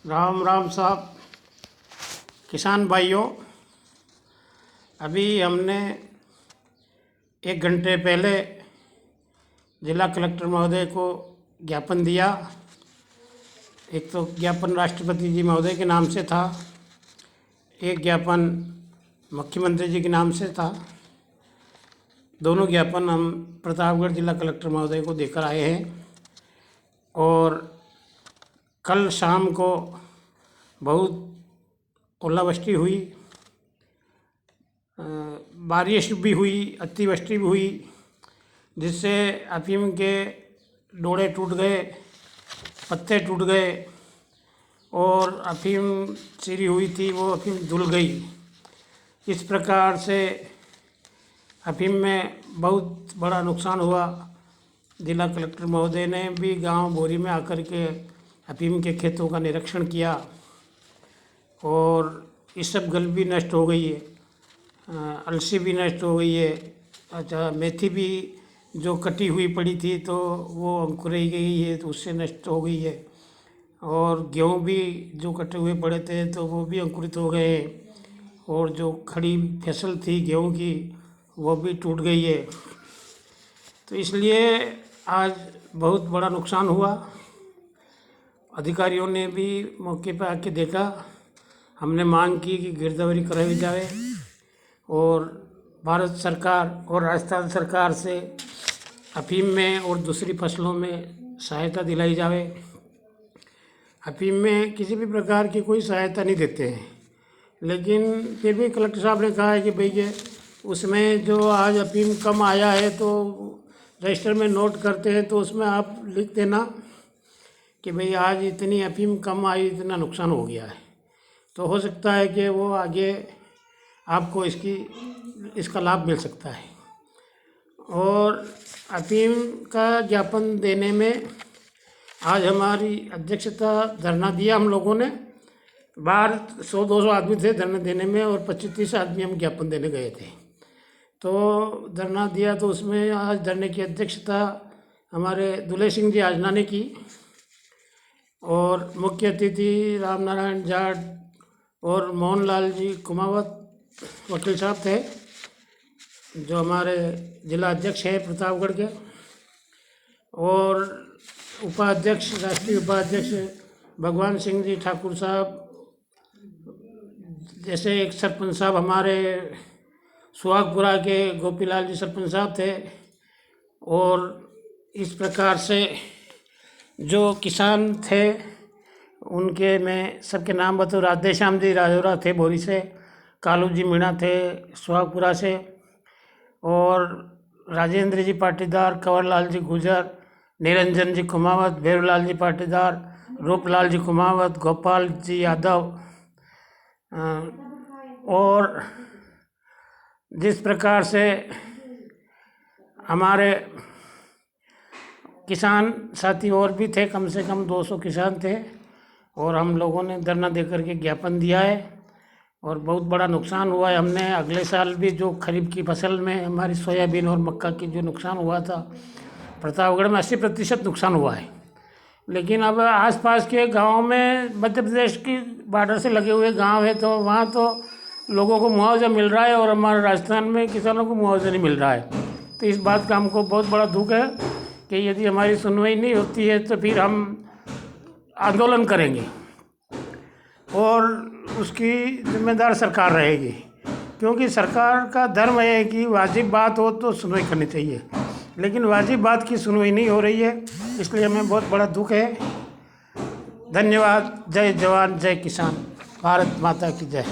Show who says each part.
Speaker 1: राम राम साहब, किसान भाइयों। अभी हमने 1 घंटे पहले जिला कलेक्टर महोदय को ज्ञापन दिया। एक तो ज्ञापन राष्ट्रपति जी महोदय के नाम से था, एक ज्ञापन मुख्यमंत्री जी के नाम से था। दोनों ज्ञापन हम प्रतापगढ़ जिला कलेक्टर महोदय को देकर आए हैं। और कल शाम को बहुत ओलावृष्टि हुई, बारिश भी हुई, अतिवृष्टि भी हुई, जिससे अफीम के डोड़े टूट गए, पत्ते टूट गए और अफीम चिरी हुई थी वो अफीम धुल गई। इस प्रकार से अफीम में बहुत बड़ा नुकसान हुआ। जिला कलेक्टर महोदय ने भी गांव बोरी में आकर के अफीम के खेतों का निरीक्षण किया और इस सब गल भी नष्ट हो गई है, अलसी भी नष्ट हो गई है। अच्छा, मेथी भी जो कटी हुई पड़ी थी तो वो अंकुराई गई है, तो उससे नष्ट हो गई है। और गेहूँ भी जो कटे हुए पड़े थे तो वो भी अंकुरित हो गए हैं। और जो खड़ी फसल थी गेहूँ की वो भी टूट गई है। तो इसलिए आज बहुत बड़ा नुकसान हुआ। अधिकारियों ने भी मौके पर आके देखा। हमने मांग की कि गिरदावरी कराई जाए और भारत सरकार और राजस्थान सरकार से अफीम में और दूसरी फसलों में सहायता दिलाई जाए। अफीम में किसी भी प्रकार की कोई सहायता नहीं देते हैं, लेकिन फिर भी कलेक्टर साहब ने कहा है कि भैया उसमें जो आज अफीम कम आया है तो रजिस्टर में नोट करते हैं, तो उसमें आप लिख देना कि भाई आज इतनी अफीम कम आई, इतना नुकसान हो गया है। तो हो सकता है कि वो आगे आपको इसका लाभ मिल सकता है। और अफीम का ज्ञापन देने में आज हमारी अध्यक्षता धरना दिया हम लोगों ने। बाहर 100-200 आदमी थे धरना देने में और 25-30 आदमी हम ज्ञापन देने गए थे। तो धरना दिया तो उसमें आज धरने की अध्यक्षता हमारे दुले सिंह जी आजना ने की और मुख्य अतिथि राम नारायण जाट और मोहनलाल जी कुमावत वकील साहब थे, जो हमारे जिला अध्यक्ष हैं प्रतापगढ़ के। और उपाध्यक्ष, राष्ट्रीय उपाध्यक्ष भगवान सिंह जी ठाकुर साहब जैसे एक सरपंच साहब हमारे सुहागपुरा के गोपीलाल जी सरपंच साहब थे। और इस प्रकार से जो किसान थे उनके मैं सबके नाम बताऊँ। राधेश्याम जी राजौरा थे बोरी से, कालू जी मीणा थे सुहागपुरा से, और राजेंद्र जी पाटीदार, कंवरलाल जी गुजर, निरंजन जी कुमावत, भैरवलाल जी पाटीदार, रूपलाल जी कुमावत, गोपाल जी यादव। और जिस प्रकार से हमारे किसान साथी और भी थे, कम से कम 200 किसान थे, और हम लोगों ने धरना देकर के ज्ञापन दिया है और बहुत बड़ा नुकसान हुआ है। हमने अगले साल भी जो खरीफ की फसल में हमारी सोयाबीन और मक्का की जो नुकसान हुआ था, प्रतापगढ़ में 80% नुकसान हुआ है। लेकिन अब आसपास के गाँव में मध्य प्रदेश की बॉर्डर से लगे हुए गाँव है, तो वहाँ तो लोगों को मुआवजा मिल रहा है और हमारे राजस्थान में किसानों को मुआवजा नहीं मिल रहा है। तो इस बात का हमको बहुत बड़ा दुख है कि यदि हमारी सुनवाई नहीं होती है तो फिर हम आंदोलन करेंगे और उसकी जिम्मेदार सरकार रहेगी, क्योंकि सरकार का धर्म है कि वाजिब बात हो तो सुनवाई करनी चाहिए, लेकिन वाजिब बात की सुनवाई नहीं हो रही है। इसलिए हमें बहुत बड़ा दुख है। धन्यवाद। जय जवान जय किसान। भारत माता की जय।